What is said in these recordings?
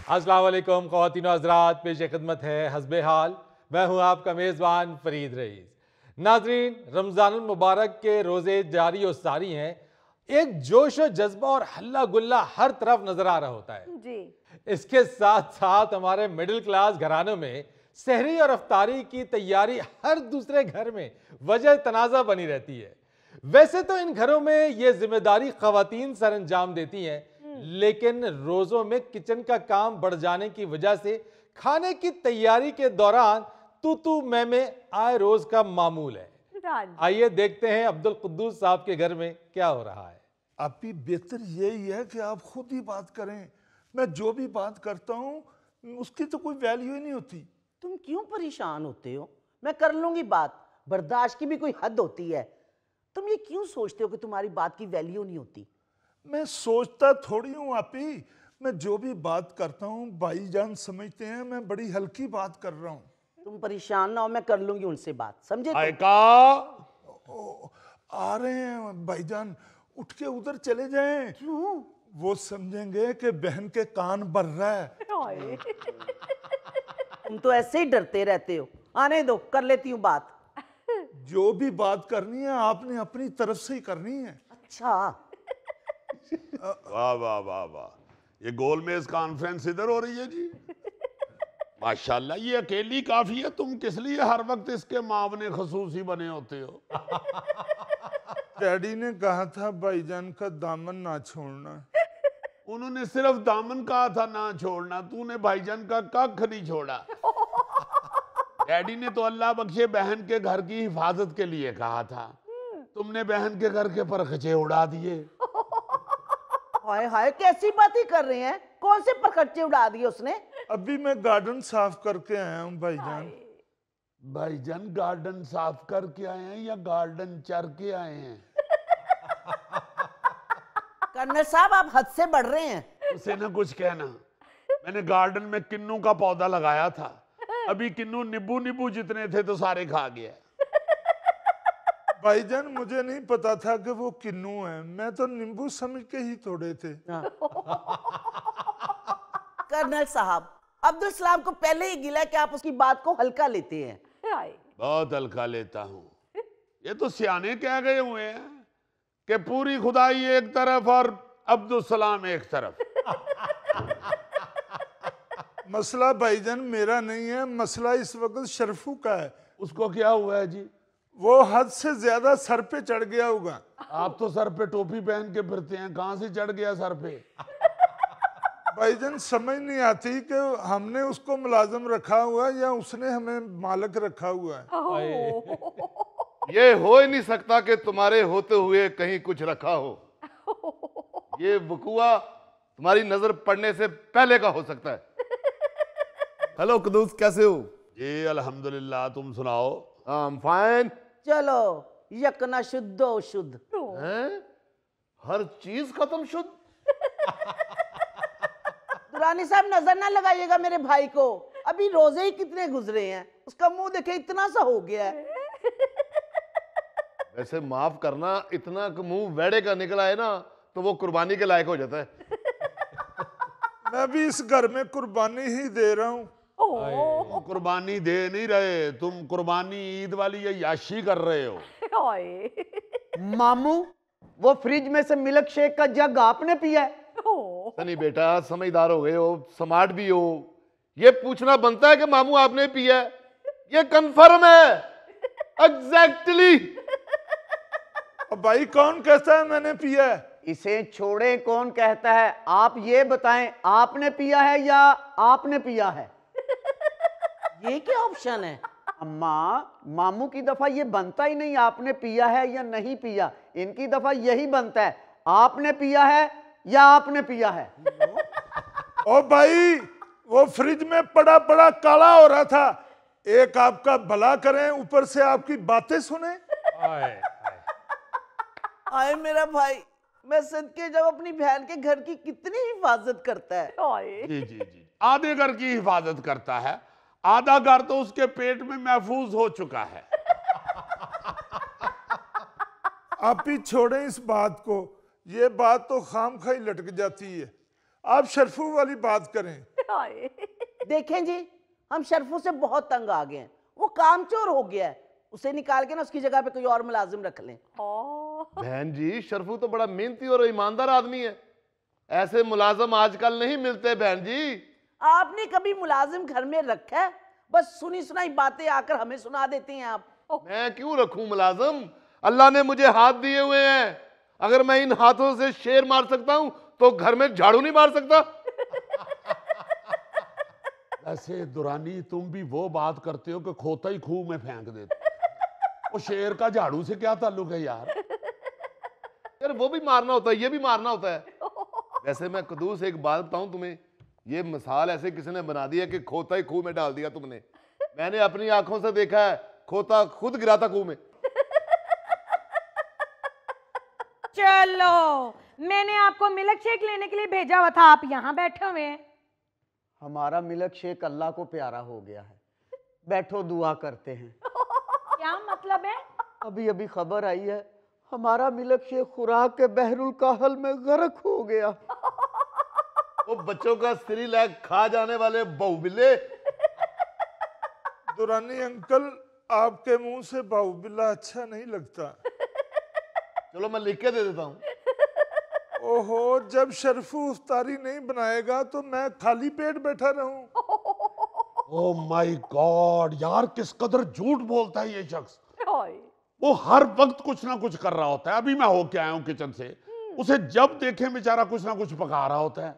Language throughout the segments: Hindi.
अस्सलाम वालेकुम ख़वातीन व हज़रात, पेश खिदमत है हस्बे हाल। मैं हूँ आपका मेज़बान फ़रीद रईस। नाज़रीन, रमज़ानुल मुबारक के रोज़े जारी और सारी हैं। एक जोश व जज्बा और हल्ला गुल्ला हर तरफ नजर आ रहा होता है जी। इसके साथ साथ हमारे मिडिल क्लास घरानों में सहरी और अफ्तारी की तैयारी हर दूसरे घर में वजह तनाज़ा बनी रहती है। वैसे तो इन घरों में ये जिम्मेदारी ख़वातीन सर अंजाम देती हैं, लेकिन रोज़ों में किचन का काम बढ़ जाने की वजह से खाने की तैयारी के दौरान तू मैं आए रोज का मामूल है। आइए देखते हैं अब्दुल कुद्दूस साहब के घर में क्या हो रहा है। अभी बेहतर यही है कि आप खुद ही बात करें। मैं जो भी बात करता हूँ उसकी तो कोई वैल्यू ही नहीं होती। तुम क्यों परेशान होते हो? मैं कर लूंगी बात, बर्दाश्त की भी कोई हद होती है। तुम ये क्यों सोचते हो कि तुम्हारी बात की वैल्यू नहीं होती? मैं सोचता थोड़ी हूँ आपी, मैं जो भी बात करता हूँ भाईजान समझते हैं मैं बड़ी हल्की बात कर रहा हूँ। तुम परेशान ना हो, मैं कर लूंगी उनसे बात, समझे? आ रहे हैं भाईजान, उठ के उधर चले जाएं। क्यों? वो समझेंगे कि बहन के कान भर रहा है। तुम तो ऐसे ही डरते रहते हो। आने दो, कर लेती हूँ बात। जो भी बात करनी है आपने अपनी तरफ से ही करनी है। अच्छा। वाह वाह वाह वाह, ये गोलमेज कॉन्फ्रेंस इधर हो रही है जी। माशाल्लाह, ये अकेली काफी है। तुम किस लिए हर वक्त इसके मावने खसूसी बने होते हो? डैडी ने कहा था भाईजान का दामन ना छोड़ना। उन्होंने सिर्फ दामन कहा था ना छोड़ना, तूने भाईजान का कख नहीं छोड़ा। डैडी ने तो अल्लाह बख्शे बहन के घर की हिफाजत के लिए कहा था, तुमने बहन के घर के परखचे उड़ा दिए। हाय हाय, कैसी बातें कर रहे हैं? कौन से परखचे उड़ा दिए उसने? अभी मैं गार्डन साफ करके आया हूँ भाईजान। भाईजान गार्डन साफ करके आए हैं या गार्डन चर के आए हैं? कर्नल साहब, आप हद से बढ़ रहे हैं। उसे ना कुछ कहना। मैंने गार्डन में किन्नू का पौधा लगाया था, अभी किन्नू नींबू नींबू जितने थे तो सारे खा गया। भाईजान मुझे नहीं पता था कि वो किन्नू है, मैं तो नींबू समझ के ही तोड़े थे। कर्नल साहब, अब्दुल सलाम को पहले ही गिला कि आप उसकी बात को हल्का लेते हैं। बहुत हल्का लेता हूँ। ये तो सियाने कह गए हुए हैं कि पूरी खुदाई एक तरफ और अब्दुल सलाम एक तरफ। मसला भाईजान मेरा नहीं है, मसला इस वक्त शरफू का है। उसको क्या हुआ है जी? वो हद से ज्यादा सर पे चढ़ गया होगा। आप तो सर पे टोपी पहन के फिरते हैं, कहां से चढ़ गया सर पे? भाईजान समझ नहीं आती कि हमने उसको मुलाजिम रखा हुआ या उसने हमें मालिक रखा हुआ है। ये हो ही नहीं सकता कि तुम्हारे होते हुए कहीं कुछ रखा हो। ये वकुआ तुम्हारी नजर पड़ने से पहले का हो सकता है। हेलो कुद्दूस, कैसे हो? जी अल्हम्दुलिल्लाह, तुम सुनाओ? I am fine. चलो, यकना शुद्धो शुद्ध। हैं? हर चीज खत्म शुद्ध। दुरानी साहब, नजर ना लगाइएगा मेरे भाई को, अभी रोजे ही कितने गुजरे हैं, उसका मुंह देखे इतना सा हो गया है। वैसे माफ करना, इतना मुंह वेड़े का निकला है ना तो वो कुर्बानी के लायक हो जाता है। मैं भी इस घर में कुर्बानी ही दे रहा हूँ। तुम कुर्बानी दे नहीं रहे, तुम कुर्बानी ईद वाली या याशी कर रहे हो। मामू, वो फ्रिज में से मिल्क शेक का जग आपने पिया है? सनी बेटा, समझदार हो गए हो, स्मार्ट भी हो, ये पूछना बनता है कि मामू आपने पिया है? ये कंफर्म है, एग्जैक्टली। अब भाई कौन कहता है मैंने पिया है? इसे छोड़े, कौन कहता है? आप ये बताएं, आपने पिया है या आपने पिया है? ये क्या ऑप्शन है? अम्मा, मामू की दफा ये बनता ही नहीं आपने पिया है या नहीं पिया, इनकी दफा यही बनता है आपने पिया है या आपने पिया है। ओ भाई, वो फ्रिज में पड़ा पड़ा काला हो रहा था, एक आपका भला करें ऊपर से आपकी बातें सुने। आए मेरा भाई, मैं सदके जब अपनी बहन के घर की कितनी हिफाजत करता है। जी जी जी, आधे घर की हिफाजत करता है, आधा घर तो उसके पेट में महफूज हो चुका है। आप ही छोड़ें इस बात को, ये बात तो खाम खाई लटक जाती है। आप शरफू वाली बात करें। देखें जी, हम शरफू से बहुत तंग आ गए हैं। वो कामचोर हो गया है, उसे निकाल के ना उसकी जगह पे कोई और मुलाजिम रख लें। बहन जी, शरफू तो बड़ा मेहनती और ईमानदार आदमी है, ऐसे मुलाजिम आजकल नहीं मिलते बहन जी। आपने कभी मुलाजिम घर में रखा है? बस सुनी सुनाई बातें आकर हमें सुना देते हैं आप। मैं क्यों रखूं मुलाजिम? अल्लाह ने मुझे हाथ दिए हुए हैं, अगर मैं इन हाथों से शेर मार सकता हूं तो घर में झाड़ू नहीं मार सकता। ऐसे दुरानी, तुम भी वो बात करते हो कि खोता ही खूह में फेंक देते। वो शेर का झाड़ू से क्या ताल्लुक है यार? यार वो भी मारना होता है, ये भी मारना होता है। वैसे मैं कदूस एक बात बताऊं तुम्हें, ये मिसाल ऐसे किसी ने बना दी है कि खोता ही खूह में डाल दिया तुमने। मैंने अपनी आंखों से देखा है, खोता खुद गिरा था खूह में। चलो, मैंने आपको मिल्क शेक लेने के लिए भेजा हुआ था, आप यहाँ बैठे हुए हैं। हमारा मिल्क शेक अल्लाह को प्यारा हो गया है, बैठो दुआ करते हैं। क्या मतलब है? अभी अभी खबर आई है, हमारा मिल्क शेक खुराक के बहरुल काहल में गर्क हो गया। वो बच्चों का सिरिलैक खा जाने वाले बहुबिल्ले। दुरानी अंकल, आपके मुंह से बाहुबिल्ला अच्छा नहीं लगता। चलो मैं लिख के दे देता हूँ। ओहो, जब शरफू इफ्तारी नहीं बनाएगा तो मैं खाली पेट बैठा रहूं। ओह माय गॉड यार, किस कदर झूठ बोलता है ये शख्स। वो हर वक्त कुछ ना कुछ कर रहा होता है। अभी मैं होके आया हूँ किचन से, उसे जब देखे बेचारा कुछ ना कुछ पका रहा होता है।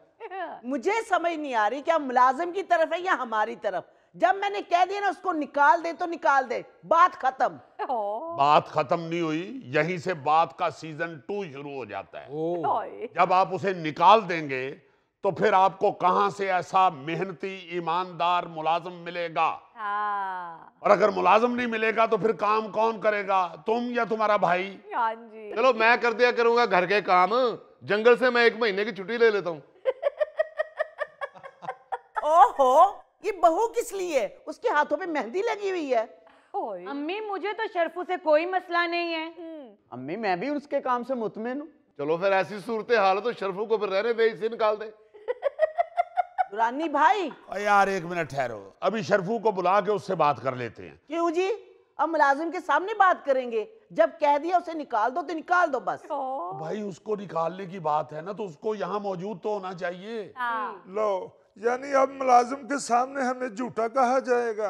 मुझे समझ नहीं आ रही क्या मुलाजिम की तरफ है या हमारी तरफ। जब मैंने कह दिया ना उसको निकाल दे तो निकाल दे, बात खत्म। बात खत्म नहीं हुई, यहीं से बात का सीजन 2 शुरू हो जाता है। जब आप उसे निकाल देंगे तो फिर आपको कहां से ऐसा मेहनती ईमानदार मुलाजिम मिलेगा? और अगर मुलाजिम नहीं मिलेगा तो फिर काम कौन करेगा, तुम या तुम्हारा भाई? चलो मैं कर दिया करूंगा घर के काम, जंगल से मैं 1 महीने की छुट्टी ले लेता हूँ। ओहो, ये बहू किस लिए? उसके हाथों पे मेहंदी लगी हुई है। अम्मी, मुझे तो शरफू से कोई मसला नहीं है। अम्मी, मैं भी उसके काम से मुतमिन हूँ। चलो फिर ऐसी सूरत हाल है तो शरफू को फिर रहने दे, इसे निकाल दे। दुरानी भाई, यार 1 मिनट ठहरो, अभी शरफू को बुला के उससे बात कर लेते हैं। क्यों जी? अब मुलाजिम के सामने बात करेंगे? जब कह दिया उसे निकाल दो तो निकाल दो बस। भाई उसको निकालने की बात है ना, तो उसको यहाँ मौजूद तो होना चाहिए। लो, यानी अब मुलाजिम के सामने हमें झूठा कहा जाएगा।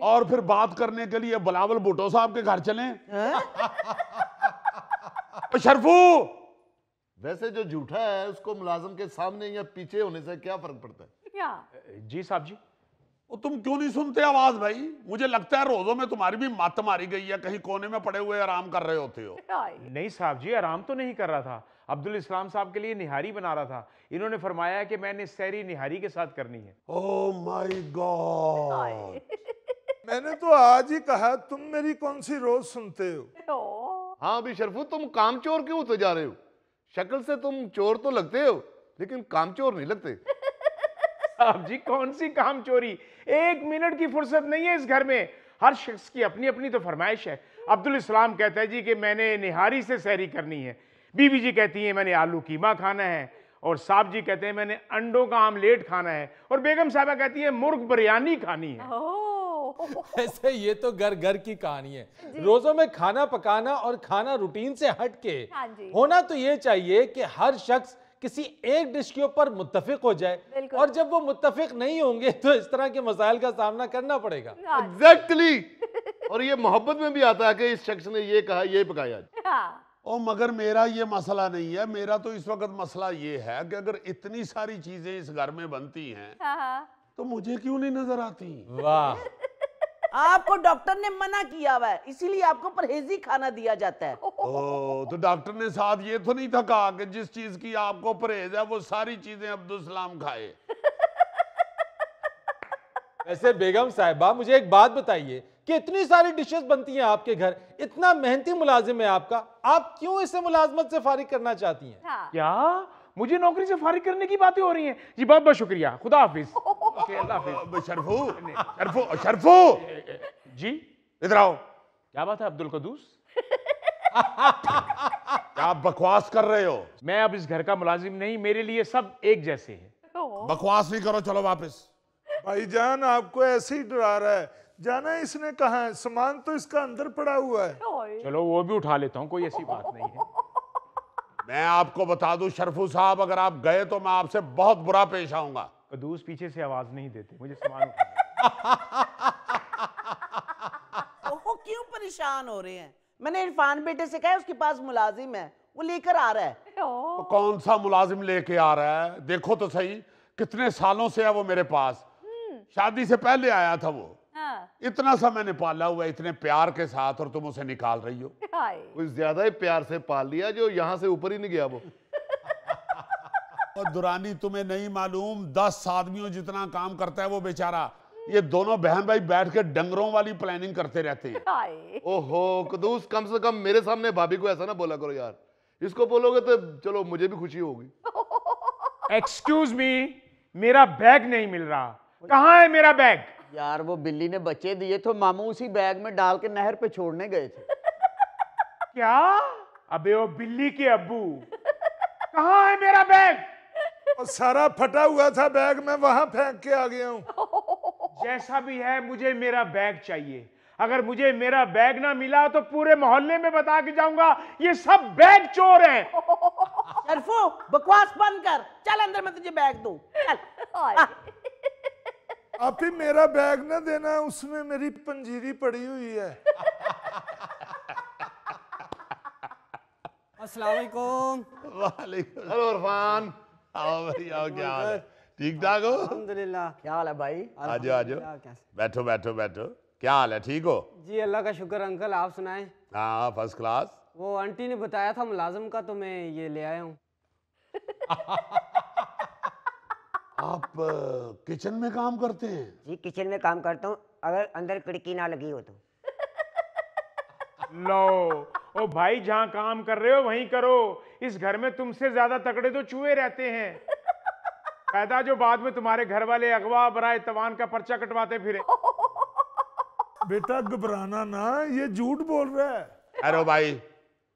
और फिर बात करने के लिए बिलावल भुट्टो साहब के घर चलें। शरफू, वैसे जो झूठा है उसको मुलाजिम के सामने या पीछे होने से क्या फर्क पड़ता है? जी साहब जी। वो तुम क्यों नहीं सुनते आवाज भाई? मुझे लगता है रोजों में तुम्हारी भी मत मारी गई है, कहीं कोने में पड़े हुए आराम कर रहे होते हो। नहीं साहब जी, आराम तो नहीं कर रहा था, अब्दुल इस्लाम साहब के लिए निहारी बना रहा था। इन्होंने फरमाया कि मैंने सहरी निहारी के साथ करनी है। ओह माय गॉड, मैंने तो आज ही कहा, तुम मेरी कौन सी रोज सुनते हो। हाँ अभी शरफू, तुम कामचोर क्यों होते जा रहे हो? शक्ल से तुम चोर तो लगते हो लेकिन कामचोर नहीं लगते। साहब जी, कौन सी काम चोरी, 1 मिनट की फुर्सत नहीं है इस घर में। हर शख्स की अपनी अपनी तो फरमाइश है। अब्दुल इस्लाम कहता है जी कि मैंने निहारी से सहरी करनी है, बीबी जी कहती है मैंने आलू कीमा खाना है, और साहब जी कहते हैं मैंने अंडों का आमलेट खाना है, और बेगम साहबा कहती है मुर्ग बिरयानी खानी है। ऐसे ये तो घर घर की कहानी है। रोजों में खाना पकाना और खाना रूटीन से हट के होना तो ये चाहिए कि हर शख्स किसी एक डिश के ऊपर मुत्तफिक हो जाए, और जब वो मुत्तफिक नहीं होंगे तो इस तरह के मसाइल का सामना करना पड़ेगा। एग्जैक्टली। और ये मोहब्बत में भी आता है कि इस शख्स ने ये कहा, ये पकाया। ओ मगर मेरा ये मसला नहीं है, मेरा तो इस वक्त मसला ये है कि अगर इतनी सारी चीजें इस घर में बनती हैं तो मुझे क्यों नहीं नजर आती? वाह, आपको डॉक्टर ने मना किया हुआ है, इसीलिए आपको परहेजी खाना दिया जाता है। ओ, तो डॉक्टर ने साथ ये तो नहीं था कहा कि जिस चीज की आपको परहेज है वो सारी चीजें अब्दुल सलाम खाए? वैसे बेगम साहिबा, मुझे एक बात बताइए कि इतनी सारी डिशेस बनती हैं आपके घर, इतना मेहनती मुलाजिम है आपका, आप क्यों इसे मुलाजमत से फारिग करना चाहती हैं? क्या मुझे नौकरी से फारिग करने की बातें हो रही हैं? जी बहुत बहुत शुक्रिया, खुदा हाफिज। अल्लाह हाफिज। शरफू, शरफू, शरफू जी इधर आओ। क्या बात है अब्दुल कदूस? क्या आप बकवास कर रहे हो? मैं अब इस घर का मुलाजिम नहीं, मेरे लिए सब एक जैसे हैं। बकवास नहीं करो, चलो वापस। भाईजान आपको ऐसे ही डरा रहा है, जाना इसने कहा है, सामान तो इसका अंदर पड़ा हुआ है। चलो वो भी उठा लेता हूँ, कोई ऐसी बात नहीं है। मैं आपको बता दूं शरफू साहब, अगर आप गए तो मैं आपसे बहुत बुरा पेश आऊंगा। कदूस पीछे से आवाज नहीं देते, मुझे सामान उठाना। ओहो क्यों परेशान हो रहे हैं? मैंने इरफान बेटे से कहा है, उसके पास मुलाजिम है, वो लेकर आ रहा है। तो कौन सा मुलाजिम लेके आ रहा है? देखो तो सही, कितने सालों से है वो मेरे पास। शादी से पहले आया था वो। इतना सा मैंने पाला हुआ है, इतने प्यार के साथ, और तुम उसे निकाल रही हो। कुछ ज्यादा ही प्यार से पाल लिया जो यहाँ से ऊपर ही नहीं गया वो। और दुरानी तुम्हें नहीं मालूम, 10 आदमियों जितना काम करता है वो बेचारा। ये दोनों बहन भाई बैठ के डंगरों वाली प्लानिंग करते रहते हैं। ओहो कदूस, कम से कम मेरे सामने भाभी को ऐसा ना बोला करो यार। इसको बोलोगे तो चलो मुझे भी खुशी होगी। एक्सक्यूज मी, मेरा बैग नहीं मिल रहा, कहाँ है मेरा बैग? यार वो बिल्ली ने बच्चे दिए तो मामू उसी बैग में डाल के नहर पे छोड़ने गए थे। क्या? अबे वो बिल्ली के अब्बू, कहाँ है मेरा बैग? और सारा फटा हुआ था बैग, मैं वहां फेंक के आ गया हूँ। जैसा भी है, मुझे मेरा बैग चाहिए। अगर मुझे मेरा बैग ना मिला तो पूरे मोहल्ले में बता के जाऊंगा ये सब बैग चोर हैं। शरफू बकवास बंद कर, चल अंदर मैं तुझे बैग दूं। चल। आप ही मेरा बैग ना देना, उसमें मेरी पंजीरी पड़ी हुई है। अस्सलाम वालेकुम। वालेकुम। हेलो इरफान। आओ भाई आओ, क्या हाल है? ठीक ठाक हो? अल्हम्दुलिल्लाह। क्या हाल है भाई? आ जाओ आ जाओ, कैसे? बैठो बैठो बैठो। क्या हाल है, ठीक हो? जी अल्लाह का शुक्र अंकल, आप सुनाएं। हाँ फर्स्ट क्लास। वो आंटी ने बताया था मुलाजिम का, तो मैं ये ले आया हूँ। आप किचन में काम करते हैं? जी किचन में काम करता हूँ, अगर अंदर खिड़की ना लगी हो तो। लो ओ भाई, जहां काम कर रहे हो वहीं करो। इस घर में तुमसे ज्यादा तगड़े तो चूहे रहते हैं। पैदा जो बाद में तुम्हारे घर वाले अगवा बराए तवान का पर्चा कटवाते फिरे। बेटा घबराना ना, ये झूठ बोल रहा है। अरे भाई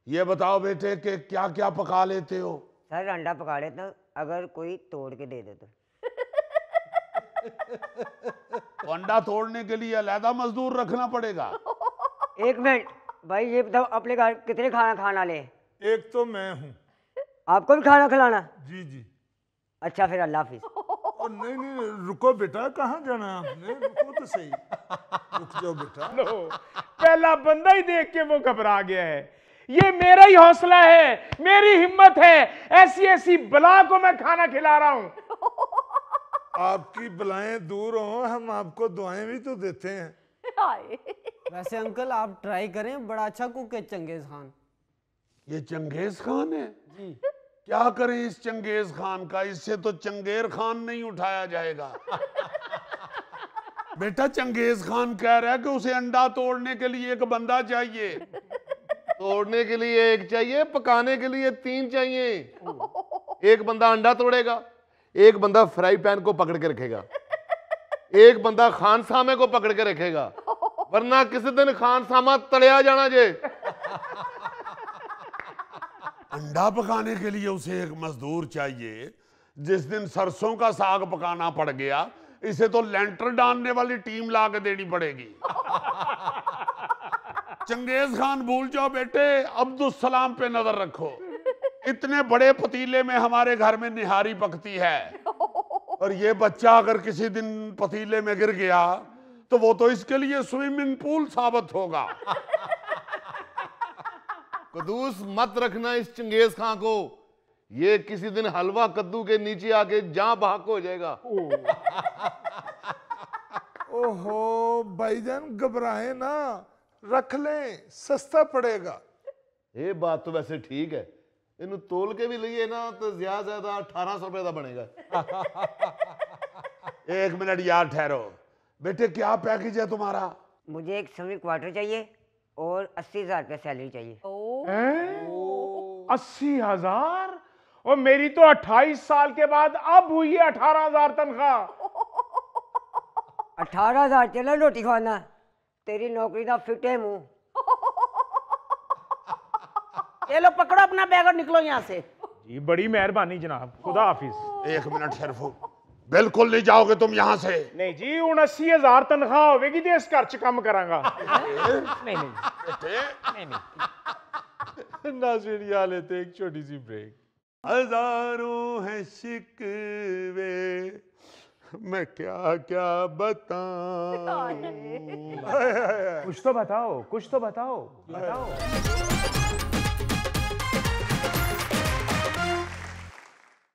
ये बताओ बेटे कि क्या क्या पका लेते हो? सर अंडा पका लेता हूँ, अगर कोई तोड़ के दे दे तो। तो अंडा तोड़ने के लिए अलहदा मजदूर रखना पड़ेगा। एक मिनट भाई, ये बताओ अपने घर कितने खाना खाना ले? एक तो मैं हूँ। आपको भी खाना खिलाना? जी जी। अच्छा फिर अल्लाह हाफिज। और नहीं नहीं रुको बेटा, कहाँ जाना है आपने? रुको तो सही, रुक जाओ बेटा। लो, पहला बंदा ही देख के वो घबरा गया है। ये मेरा ही हौसला है, मेरी हिम्मत है, ऐसी ऐसी बला को मैं खाना खिला रहा हूं। आपकी बलाएं दूर हो, हम आपको दुआएं भी तो देते हैं। वैसे अंकल आप ट्राई करें, बड़ा अच्छा कुक है चंगेज खान। ये चंगेज खान है? जी। क्या करें इस चंगेज खान का? इससे तो चंगेर खान नहीं उठाया जाएगा। बेटा चंगेज खान कह रहा है कि उसे अंडा तोड़ने के लिए एक बंदा चाहिए। तोड़ने के लिए एक चाहिए, पकाने के लिए 3 चाहिए। एक बंदा अंडा तोड़ेगा, एक बंदा फ्राई पैन को पकड़ के रखेगा, एक बंदा खान सामे को पकड़ के रखेगा, वरना किसी दिन खान सामा तड़िया जाना जे। अंडा पकाने के लिए उसे एक मजदूर चाहिए। जिस दिन सरसों का साग पकाना पड़ गया, इसे तो लेंटर डालने वाली टीम ला के देनी पड़ेगी। चंगेज खान भूल जाओ बेटे, अब्दुल सलाम पे नजर रखो। इतने बड़े पतीले में हमारे घर में निहारी पकती है, और ये बच्चा अगर किसी दिन पतीले में गिर गया तो वो तो इसके लिए स्विमिंग पूल साबित होगा। कदूस मत रखना इस चंगेज खां को, ये किसी दिन हलवा कद्दू के नीचे आके जहां बहाक हो जाएगा। ओहो भाईजान घबराए ना, रख लें, सस्ता पड़ेगा। ये बात तो वैसे ठीक है, इन तोल के भी लिए ना तो ज्यादा 1800 रुपए का बनेगा। एक मिनट यार ठहरो बेटे, क्या पैकेज है तुम्हारा? मुझे एक सेमी क्वार्टर चाहिए और 80,000 रुपया सैलरी चाहिए। 80,000? और मेरी तो 28 साल के बाद अब हुई है 18,000 तनख्वाह। 18,000 चलो रोटी खाना, तेरी नौकरी का फिट है मुंह। ये लो पकड़ो अपना बैग और निकलो यहाँ से। जी बड़ी मेहरबानी जनाब, खुदा हाफिज। एक मिनट शरफू, बिल्कुल नहीं जाओगे तुम यहाँ से। नहीं जी, 79,000 तनख्वाह होगी तो इस घर च काम करांगा। नहीं नहीं नहीं। नाज़रीन, यहाँ लेते एक छोटी सी ब्रेक। हजारों हैं शिकवे, मैं क्या क्या बताऊं। कुछ तो बताओ, कुछ तो बताओ, बताओ।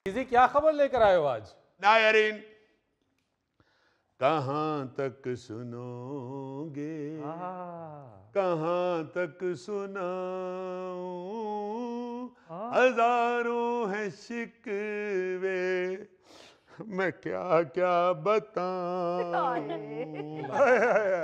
जी, क्या खबर लेकर आए हो आज? नायरीन, कहां तक सुनोगे, कहां तक सुनाऊं, हजारों हैं शिकवे, मैं क्या क्या बताऊं।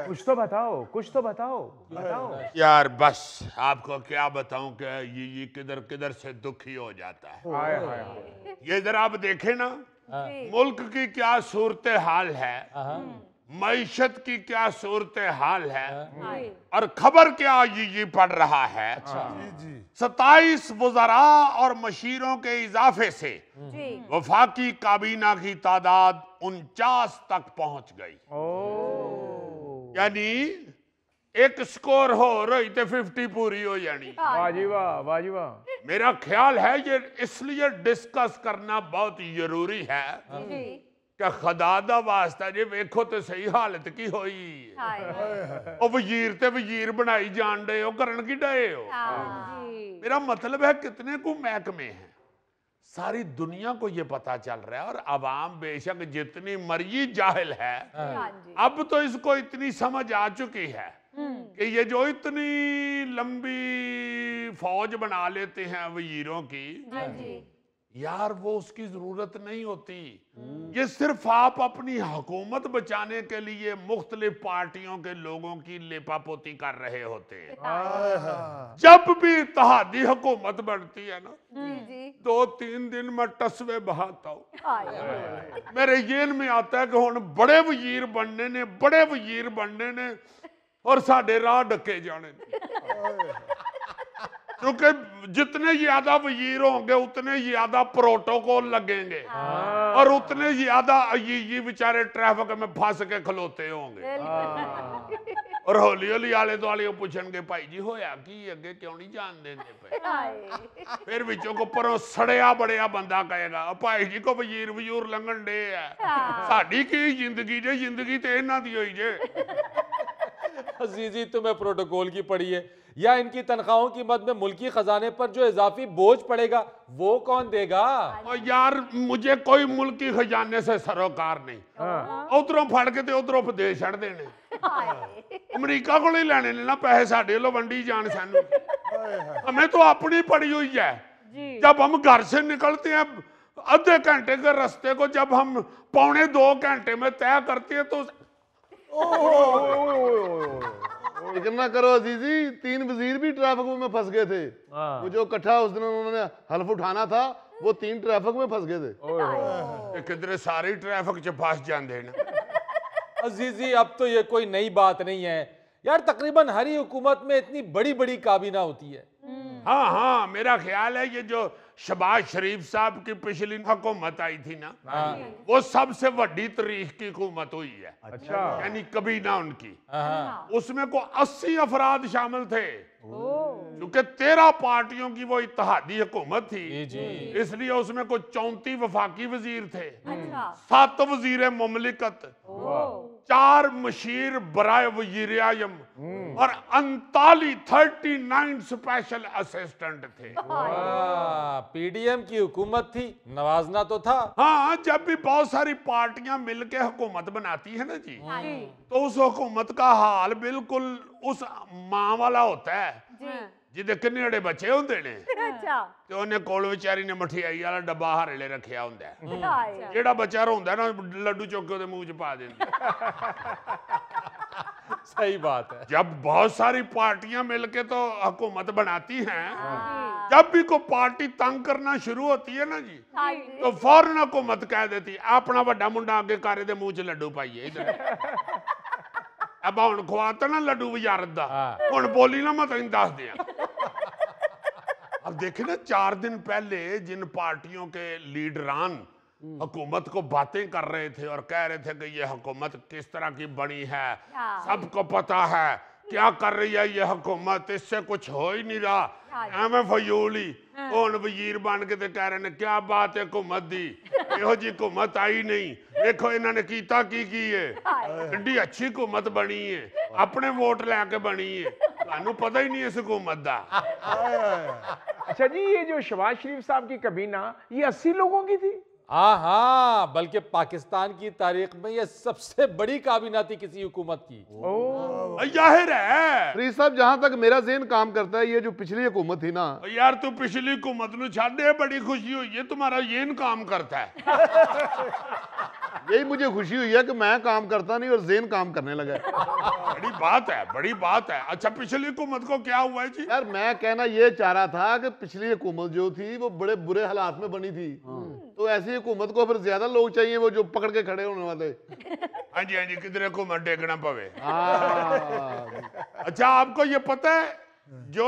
कुछ तो बताओ, कुछ तो बताओ, बताओ। यार बस आपको क्या बताऊं कि ये किधर किधर से दुखी हो जाता है। हाय हाय हाय। ये जरा आप देखें ना, मुल्क की क्या सूरत हाल है, मईशत की क्या सूरत हाल है, और खबर क्या ये पड़ रहा है। 27 वज़रा और मशीरों के इजाफे से वफाकी काबीना की तादाद 49 तक पहुंच गई। यानी एक स्कोर हो रही तो 50 पूरी हो जानी। वाह जी वाह, वाह जी वाह। मेरा ख्याल है ये इसलिए डिस्कस करना बहुत जरूरी है कि खुदा दा वास्ता जे वेखो तो सही हालत की होई। ओ वजीर ते वजीर बनाई जान डे हो, करन की डे हो। मेरा मतलब है कितने को महकमे हैं, सारी दुनिया को ये पता चल रहा है, और अवाम बेशक जितनी मर्जी जाहिल है, अब तो इसको इतनी समझ आ चुकी है कि ये जो इतनी लंबी फौज बना लेते हैं वजीरों की, यार वो उसकी जरूरत नहीं होती। ये सिर्फ आप अपनी हुकूमत बचाने के लिए मुख्तलिफ पार्टियों के लोगों की लेपापोती कर रहे होते हैं। जब भी इत्तेहादी हुकूमत बनती है ना, 2-3 दिन में टसवे बहाता हूं। मेरे येन में आता है कि हुण बड़े वजीर बनने ने, बड़े वजीर बनने ने, और साडे राह डके जाने। क्योंकि जितने ज्यादा वजीर होंगे उतने ज्यादा प्रोटोकॉल लगेंगे, और उतने ज्यादा ये बेचारे ट्रैफिक में फंस के खलोते होंगे। और हौली हौली आले दुआले पूछणगे, भाई जी होया की, अगे क्यों नहीं जान देंगे पे। फिर विचों को परों सड़िया बड़िया बंदा कहेगा, भाई जी को वजीर वजूर लंघन डे है, साडी की जिंदगी जे, जिंदगी तो इन्हां दी होई जे। अजीजी, तुम्हें प्रोटोकॉल की पड़ी है या इनकी तनख्वाहों की मद में मुल्की खजाने पर जो इजाफी बोझ पड़ेगा वो कौन देगा? और यार मुझे कोई मुल्की खजाने से सरोकार नहीं, उधरों फड़ के उधरों दे छड़ देने। अमरीका को ही लेने ने ना पैसे, साडे लो वंडी जान सानू। हमें तो अपनी पड़ी हुई है। जब हम घर से निकलते हैं आधे घंटे के रास्ते को जब हम 1.25 घंटे में तय करते हैं तो फिक्र ना करो अजीजी, 3 वजीर भी ट्रैफिक में फंस गए थे। वो जो इकट्ठा उस दिन उन्होंने हल्फ उठाना था, वो 3 ट्रैफिक में फंस गए थे। किधरे सारी ट्रैफिक च फंस जाते हैं। अजीजी, अब तो ये कोई नई बात नहीं है यार, तकरीबन हर ही हुकूमत में इतनी बड़ी बड़ी काबीना होती है। हाँ हाँ, मेरा ख्याल है ये जो शहबाज शरीफ साहब की पिछली हुकूमत आई थी ना, वो सबसे बड़ी तारीख की हुकूमत हुई है। अच्छा। यानी कभी ना उनकी, उसमें को 80 अफराद शामिल थे, क्योंकि 13 पार्टियों की वो इत्तेहादी हुकूमत थी, इसलिए उसमें को 34 वफाकी वजीर थे, 7 वजीर मुमलिकत, 4 मशीर बराए वजीर आजम, और 39 स्पेशल असिस्टेंट थे। पीडीएम की हुकूमत थी, नवाजना तो था। हाँ, जब भी बहुत सारी पार्टियां मिलकर हुकूमत बनाती है ना जी, तो उस हुकूमत का हाल बिल्कुल उस मां वाला होता है जिदे कन्नेड़े बच्चे होंदे ने, ते उन्हें कोल विचारी ने मठियाई वाला डब्बा हारे रखिया हुंदा है। जेड़ा बच्चा रोंदा ना, लड्डू चुक के मुंह च पा देंदी। सही बात है। जब बहुत सारी पार्टियां मिलके तो हुकूमत बनाती हैं, जब भी कोई पार्टी तंग करना शुरू होती है ना जी, तो फौरन हुकूमत कह देती अपना बड़ा मुंडा आगे करे दे मुंह च लड्डू पाइए इधर। अब हुण खवाता ना लड्डू वजारत दा, हुण बोली ना मैं तैनूं दस दियां। अब देखे ना 4 दिन पहले जिन पार्टियों के लीडरान हुकूमत को बातें कर रहे थे और कह रहे थे कि ये हुकूमत किस तरह की बनी है, सबको पता है क्या कर रही है ये हुकूमत, इससे कुछ हो ही नहीं रहा। एवं फजूली हुण वजीर बन के कह रहे ने क्या बात है हुकूमत दी, इहो जी हुकूमत आई नहीं, देखो इन्होंने कीता की है, एडी अच्छी हुकूमत बनी है, अपने वोट लैके बनी है, तुहानू पता ही नहीं इस हुकूमत दा। अच्छा जी, ये जो शहबाज शरीफ साहब की काबीना ये 80 लोगों की थी? हाँ, बल्कि पाकिस्तान की तारीख में यह सबसे बड़ी काबीना थी किसी हुकूमत की। जाहिर है फरीद साहब, जहां तक मेरा ज़हन काम करता है, ये जो पिछली हुकूमत थी ना यार, तू पिछली हुकूमत नू छाड़े, बड़ी खुशी हुई है तुम्हारा ये काम करता है। यही मुझे खुशी हुई है कि मैं काम करता नहीं और ज़हन काम करने लगा है। बड़ी बात है, बड़ी बात है। अच्छा, पिछली हुकूमत को क्या हुआ है जी? यार मैं कहना ये चाह रहा था कि पिछली हुकूमत जो थी वो बड़े बुरे हालात में बनी थी, तो ऐसी हुकूमत को फिर ज्यादा लोग चाहिए वो जो पकड़ के खड़े होने वाले। हाँ जी, हाँ जी, किधर हुकूमत टेकना पवे। अच्छा, आपको ये पता है जो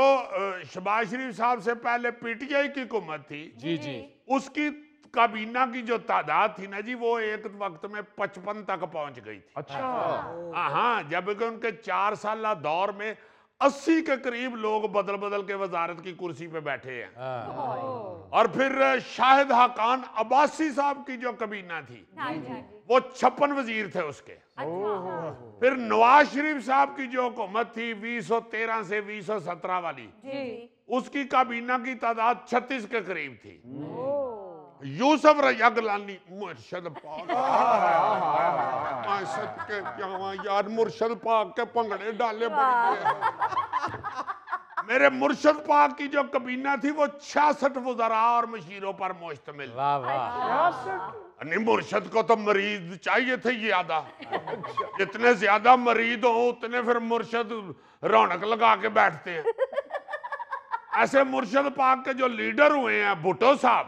शहबाज शरीफ साहब से पहले पीटीआई की हुकूमत थी, जी जी, उसकी काबीना की जो तादाद थी ना जी, वो एक वक्त में 55 तक पहुंच गई थी। अच्छा। हाँ, जबकि उनके 4 साल दौर में 80 के करीब लोग बदल बदल के वजारत की कुर्सी पे बैठे हैं। और फिर शाहिद हाकान अब्बासी साहब की जो काबीना थी, वो 56 वजीर थे उसके। फिर नवाज शरीफ साहब की जो हुकूमत थी 2013 से 2017 वाली, उसकी काबीना की तादाद 36 के करीब थी। यूसुफ रजा गिलानी मुर्शद पाक, यार मुर्शद पाक के पंगड़े डाले मेरे मुर्शद पाक की जो काबीना थी वो 66 वज़रा और मशीरों पर मुश्तमिल। वाह वाह। नहीं, मुर्शद को तो मरीद चाहिए थे ज्यादा, जितने ज्यादा मरीद हो उतने फिर मुर्शद रौनक लगा के बैठते हैं। ऐसे मुर्शद पाक के जो लीडर हुए हैं भुट्टो साहब,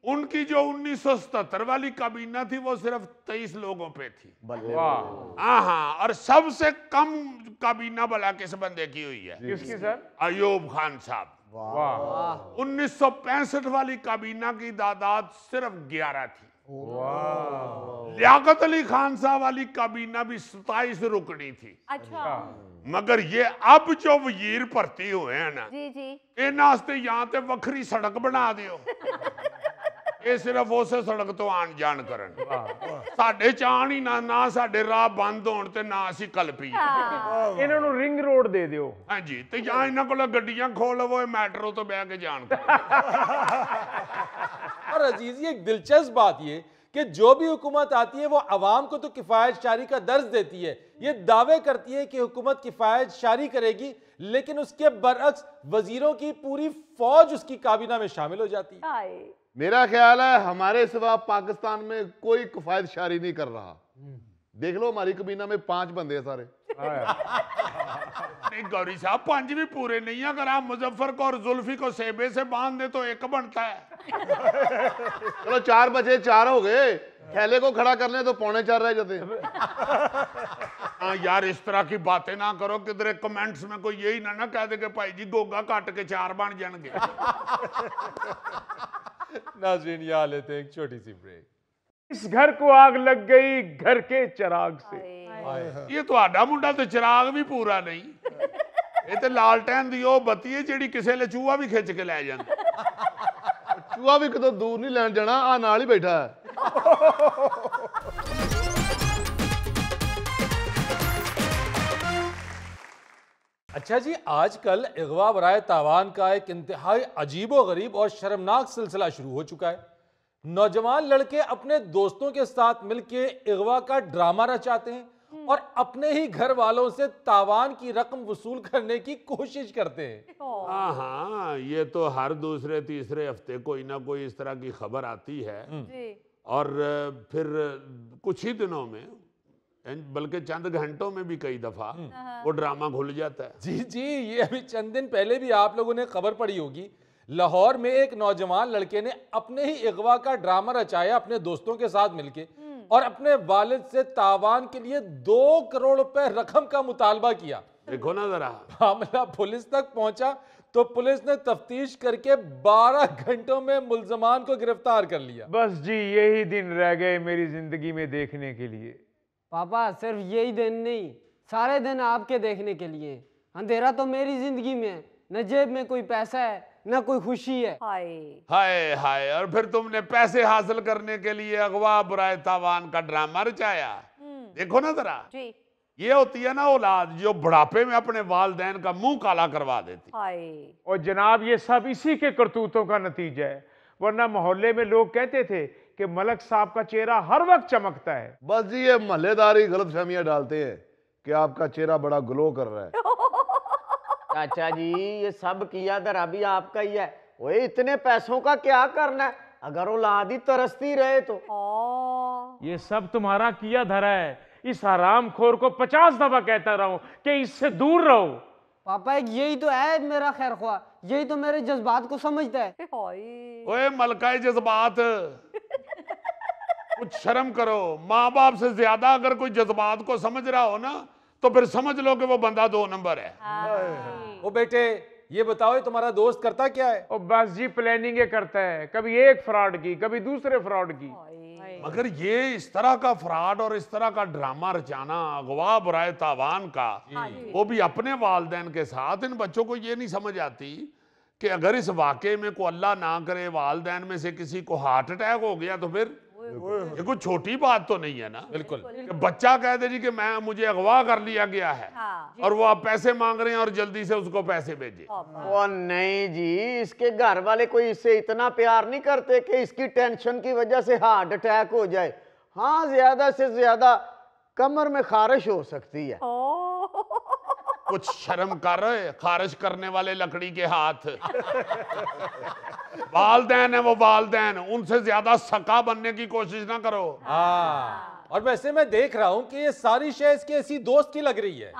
उनकी जो 1977 वाली काबीना थी वो सिर्फ 23 लोगों पे थी। हाँ, और सबसे कम काबीना भला किस बंदे की हुई है? किसकी सर? अयूब खान साहब। 1965 वाली काबीना की तादाद सिर्फ 11 थी। लियाकत अली खान साहब वाली काबीना भी 27 रुकनी थी। अच्छा। मगर ये अब जो वजीर भर्ती हुए हैं ना, इन्हां यहाँ ते वखरी सड़क बना दियो, ये सिर्फ उस सड़क तो आन जान करन, साडे चाण ही ना साडे राह बंद होण ते ना असी कल पी। इन्होंने रिंग रोड दे दियो। हाँ जी, तो यहाँ इन्हों को गड्डियां खोल लवो, मेट्रो तो बह के जान। और अजीज, ये एक दिलचस्प बात ये कि जो भी हुकूमत आती है वो अवाम को तो किफायत शारी का दर्ज देती है, ये दावे करती है कि हुकूमत किफायत शारी करेगी, लेकिन उसके बरअक्स वजीरों की पूरी फौज उसकी काबीना में शामिल हो जाती है। मेरा ख्याल है हमारे सिवा पाकिस्तान में कोई किफायत शारी नहीं कर रहा। देख लो हमारी काबीना में 5 बंदे हैं सारे। नहीं गौरी साहब, 5 भी पूरे नहीं है। अगर आप मुजफ्फर को और जुल्फी को सेबे से बांध दे तो 1 बनता है। चलो 4 बचे, 4 हो गए, थैले को खड़ा करने तो 3.25 रह जाते। हाँ यार, इस तरह की बातें ना करो, किधरे कमेंट्स में कोई यही ना कह दे कि भाई जी गोगा काट के 4 बन जाएंगे। नाज़रीन, यहाँ लेते हैं एक छोटी सी ब्रेक। इस घर को आग लग गई घर के चिराग से। ये तो आडा मुंडा तो चिराग भी पूरा नहीं, ये तो लालटेन दी ओ बत्ती है जिहड़ी किसे ले चूहा भी खिंच के ले जांदा। चूहा भी कदों दूर नहीं लैन जाना, आ नाल ही बैठा है। अच्छा जी, आजकल अगवा बराए तावान का एक इंतहाई अजीबो गरीब और शर्मनाक सिलसिला शुरू हो चुका है। नौजवान लड़के अपने दोस्तों के साथ मिलकर अगवा का ड्रामा रचाते हैं और अपने ही घर वालों से तावान की रकम वसूल करने की कोशिश करते हैं। हाँ, ये तो हर दूसरे तीसरे हफ्ते कोई ना कोई इस तरह की खबर आती है। और फिर कुछ ही दिनों में, बल्कि चंद घंटों में भी कई दफा वो ड्रामा खुल जाता है। जी जी, ये अभी चंद दिन पहले भी आप लोगों ने खबर पढ़ी होगी, लाहौर में एक नौजवान लड़के ने अपने ही अगवा का ड्रामा रचाया अपने दोस्तों के साथ मिलके और अपने वालिद से तावान के लिए 2 करोड़ रुपए रकम का मुतालबा किया। देखो ना जरा, मामला पुलिस तक पहुंचा तो पुलिस ने तफ्तीश करके 12 घंटों में मुल्जमान को गिरफ्तार कर लिया। बस जी यही दिन रह गए मेरी जिंदगी में देखने के लिए। पापा सिर्फ यही दिन नहीं, सारे दिन आपके देखने के लिए। अंधेरा तो मेरी जिंदगी में है, न जेब में कोई पैसा है न कोई खुशी है। हाय हाय, और फिर तुमने पैसे हासिल करने के लिए अगवा बुराए तावान का ड्रामा रचाया। देखो ना जरा, ये होती है ना औलाद जो बुढ़ापे में अपने वालिदैन का मुंह काला करवा देती। और जनाब ये सब इसी के करतूतों का नतीजा है, वरना मोहल्ले में लोग कहते थे कि मलक साहब का चेहरा हर वक्त चमकता है। बस जी ये महल्लेदारी गलतफहमियां डालते हैं कि आपका चेहरा बड़ा ग्लो कर रहा है। चाचा जी ये सब किया धरा भी आपका ही है। ओए इतने पैसों का क्या करना है, अगर औलाद ही तरसती रहे तो। ये सब तुम्हारा किया धरा है। इस हरामखोर को 50 दफा कहता रहा हूं कि इससे दूर रहो। पापा एक यही तो है मेरा खैर ख्वाह, यही तो मेरे जज्बात को समझता है। ओए मलकाए जज्बात, कुछ शर्म करो। माँ बाप से ज्यादा अगर कोई जज्बात को समझ रहा हो ना तो फिर समझ लो कि वो बंदा 2 नंबर है। ओ बेटे ये बताओ ये तुम्हारा दोस्त करता क्या है? और बस जी प्लानिंग करता है, कभी एक फ्रॉड की कभी दूसरे फ्रॉड की। मगर ये इस तरह का फ्रॉड और इस तरह का ड्रामा रचाना अगवा बुराए तावान का, वो भी अपने वालिदैन के साथ, इन बच्चों को ये नहीं समझ आती कि अगर इस वाकये में को अल्लाह ना करे वालिदैन में से किसी को हार्ट अटैक हो गया तो फिर ये कोई छोटी बात तो नहीं है ना। बिल्कुल। कि बच्चा कह दे जी कि मुझे अगवा कर लिया गया है और वो आप पैसे मांग रहे हैं और जल्दी से उसको पैसे भेजे। वो नहीं जी, इसके घर वाले कोई इससे इतना प्यार नहीं करते कि इसकी टेंशन की वजह से हार्ट अटैक हो जाए। हाँ ज्यादा से ज्यादा कमर में खारिश हो सकती है। कुछ शर्म कर रहे, खारिश करने वाले लकड़ी के हाथ। वालिदैन है वो वालिदैन, उनसे ज्यादा सका बनने की कोशिश ना करो। हाँ, और वैसे मैं देख रहा हूँ कि ये सारी शय इसके इसी दोस्त की लग रही है।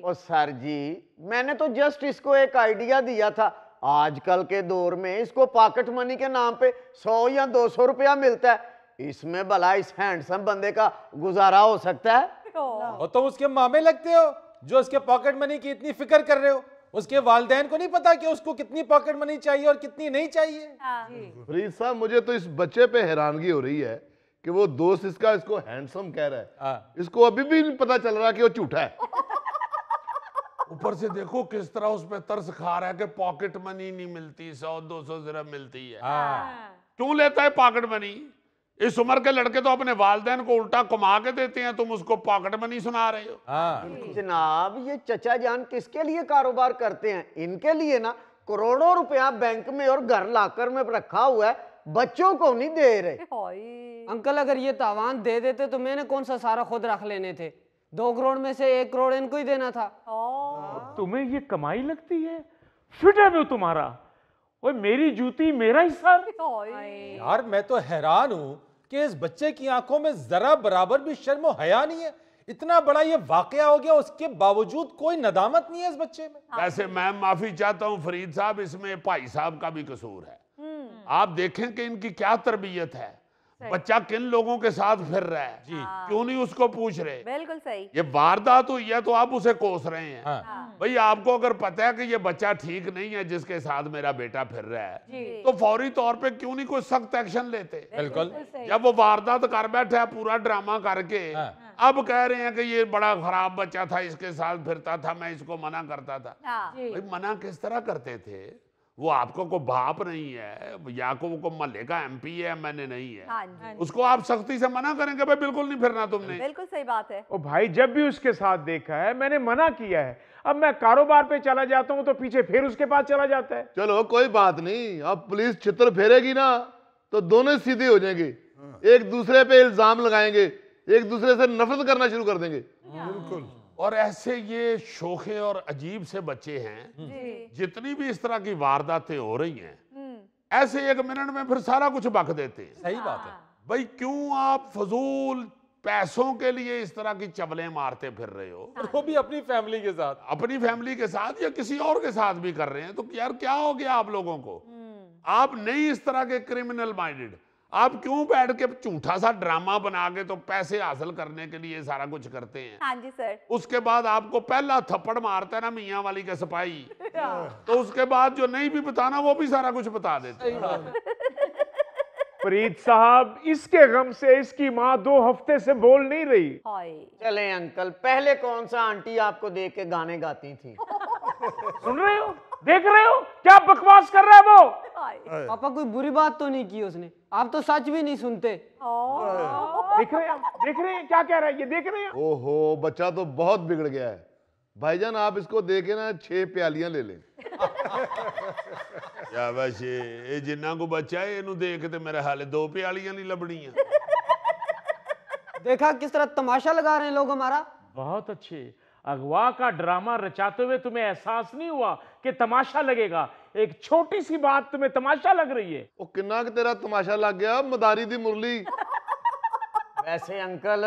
और सर जी मैंने तो जस्ट इसको एक आइडिया दिया था। आजकल के दौर में इसको पॉकेट मनी के नाम पे 100 या 200 रुपया मिलता है, इसमें भला इस हैंडसम बंदे का गुजारा हो सकता है? और तुम उसके मामे लगते हो जो उसके पॉकेट मनी की इतनी फिक्र कर रहे हो। उसके वालिदैन को नहीं पता कि उसको कितनी पॉकेट मनी चाहिए और कितनी नहीं चाहिए। फरीद साहब मुझे तो इस बच्चे पे हैरानगी हो रही है कि वो दोस्त इसका इसको हैंडसम कह रहा है, इसको अभी भी नहीं पता चल रहा कि वो झूठा है। ऊपर से देखो किस तरह उस पर तरस खा रहा है कि पॉकेट मनी नहीं मिलती, 100-200 जरा मिलती है। क्यों लेता है पॉकेट मनी? इस उम्र के लड़के तो अपने वालिदैन को उल्टा कमा के देते हैं, तुम उसको पॉकेट मनी सुना रहे हो। जनाब ये चचा जान किसके लिए कारोबार करते हैं? इनके लिए ना। करोड़ों रुपया बैंक में और घर लाकर में रखा हुआ है, बच्चों को नहीं दे रहे। अंकल अगर ये तावान दे देते तो मैंने कौन सा सारा खुद रख लेने थे। 2 करोड़ में से 1 करोड़ इनको ही देना था। तुम्हें ये कमाई लगती है? फिट है वो तुम्हारा। ओए मेरी जूती मेरा हिस्सा। यार मैं तो हैरान हूं कि इस बच्चे की आंखों में जरा बराबर भी शर्म और हया नहीं है। इतना बड़ा ये वाकया हो गया उसके बावजूद कोई नदामत नहीं है इस बच्चे में। वैसे मैं माफी चाहता हूं फरीद साहब, इसमें भाई साहब का भी कसूर है। आप देखें कि इनकी क्या तरबियत है, बच्चा किन लोगों के साथ फिर रहा है, क्यों नहीं उसको पूछ रहे? बिल्कुल सही। ये वारदात हुई है तो आप उसे कोस रहे हैं। भाई आपको अगर पता है कि ये बच्चा ठीक नहीं है जिसके साथ मेरा बेटा फिर रहा है तो फौरी तौर पे क्यों नहीं कोई सख्त एक्शन लेते? बिल्कुल। जब वो वारदात कर बैठा है पूरा ड्रामा करके, अब कह रहे हैं कि ये बड़ा खराब बच्चा था, इसके साथ फिरता था, मैं इसको मना करता था। भाई मना किस तरह करते थे? वो आपको को बाप नहीं है या को मोहल्ले का MP है, मैंने नहीं है। उसको आप सख्ती से मना करेंगे भाई बिल्कुल नहीं फिरना तुमने। बिल्कुल सही बात है। ओ भाई जब भी उसके साथ देखा है मैंने मना किया है। अब मैं कारोबार पे चला जाता हूँ तो पीछे फिर उसके पास चला जाता है। चलो कोई बात नहीं, अब पुलिस छितर फेरेगी ना तो दोनों सीधे हो जाएंगे, एक दूसरे पे इल्जाम लगाएंगे, एक दूसरे से नफरत करना शुरू कर देंगे। बिल्कुल। और ऐसे ये शोखे और अजीब से बच्चे हैं, जितनी भी इस तरह की वारदातें हो रही हैं, ऐसे 1 मिनट में फिर सारा कुछ बक देते हैं। सही बात है। भाई क्यों आप फजूल पैसों के लिए इस तरह की चबलें मारते फिर रहे हो? वो भी अपनी फैमिली के साथ। अपनी फैमिली के साथ या किसी और के साथ भी कर रहे हैं तो यार क्या हो गया आप लोगों को? आप नहीं इस तरह के क्रिमिनल माइंडेड। आप क्यों बैठ के झूठा सा ड्रामा बना के तो पैसे हासिल करने के लिए सारा कुछ करते हैं? हाँ जी सर। उसके बाद आपको पहला थप्पड़ मारता है ना मियाँ वाली का सिपाही, तो उसके बाद जो नहीं भी बताना वो भी सारा कुछ बता देते हैं। फरीद साहब, इसके गम से इसकी माँ 2 हफ्ते से बोल नहीं रही। चले अंकल, पहले कौन सा आंटी आपको देख के गाने गाती थी? सुन रहे हो, देख रहे हो क्या बकवास कर रहा है वो? पापा कोई बुरी बात तो नहीं की उसने, आप तो सच भी नहीं सुनते। देख रहे हैं क्या कह रहा है, ये देख रहे हैं। ओहो, बच्चा तो बहुत बिगड़ गया है भाईजान, आप इसको देके ना 6 प्यालियां ले लें। या वैसे ये जिन्ना को बच्चा है इन्हों देख ते मेरे हाले 2 प्यालियां नहीं लबड़ियां। देखा किस तरह तमाशा लगा रहे हैं लोग हमारा। बहुत अच्छे। अगवा का ड्रामा रचाते हुए तुम्हें एहसास नहीं हुआ कि तमाशा लगेगा? एक छोटी सी बात तुम्हें तमाशा लग रही है। ओ किन्ना कि तेरा तमाशा लग गया मदारी दी मुरली। वैसे अंकल,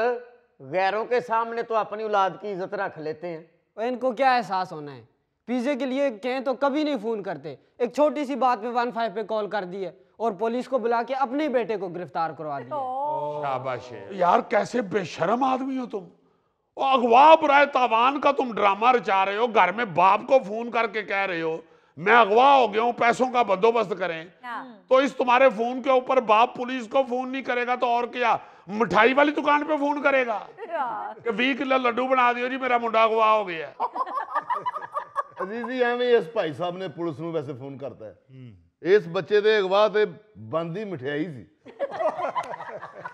गैरों के सामने तो अपनी औलाद की इज्जत रख लेते हैं। और इनको क्या एहसास होना है, पिज्जे के लिए कहें तो कभी नहीं फोन करते, एक छोटी सी बात पे 15 पे कॉल कर दी है और पुलिस को बुला के अपने बेटे को गिरफ्तार करवा दिया। शाबाश है यार, कैसे बेशर्म आदमी हो तुम। अगवा बुराए तावान का तुम ड्रामा रचा रहे हो, घर में बाप को फोन करके कह रहे हो मैं अगवा हो गया हूं, पैसों का बंदोबस्त करें। तो इस तुम्हारे फोन के ऊपर बाप पुलिस को फोन नहीं करेगा तो और क्या, मिठाई वाली दुकान पे फोन करेगा कि 20 किलो लड्डू बना दियो जी मेरा मुंडा अगवा हो गया। अजीजी एवं इस भाई साहब ने पुलिस में वैसे फोन करता है, इस बच्चे दे अगवा ते बंदी मिठाई सी।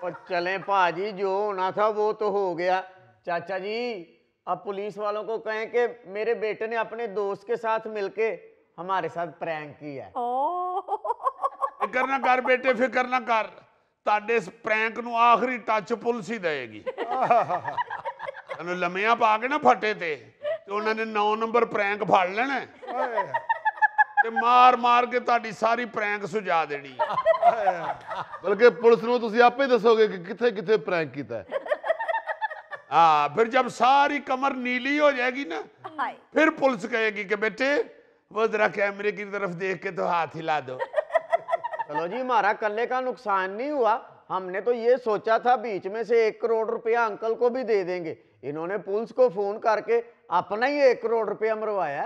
और चलें भाजी, जो होना था वो तो हो गया। चाचा जी, अब पुलिस वालों को कहें कि मेरे बेटे ने अपने दोस्त के साथ मिलके हमारे साथ प्रैंक किया है। फिकर ना कर बेटे, फिकर ना कर, ताडे इस प्रैंक नु आखिरी टच पुलिस ही देगी। तैनूं लम्मियां पा के ना फटे ते उन्होंने 9 नंबर प्रैंक फाड़ लेना ते मार मार के ताड़ी सारी प्रैंक सुझा देनी। बल्कि पुलिस नु तुसीं आपे दसोगे कि किथे किथे प्रैंक कीता है। हाँ, फिर जब सारी कमर नीली हो जाएगी ना, फिर पुलिस कहेगी कि बेटे वो जरा कैमरे की तरफ देख के तो हाथ हिला दो। चलो जी, हमारा कल्ले का नुकसान नहीं हुआ। हमने तो ये सोचा था बीच में से 1 करोड़ रुपया अंकल को भी दे देंगे। इन्होंने पुलिस को फोन करके अपना ही 1 करोड़ रुपया मरवाया।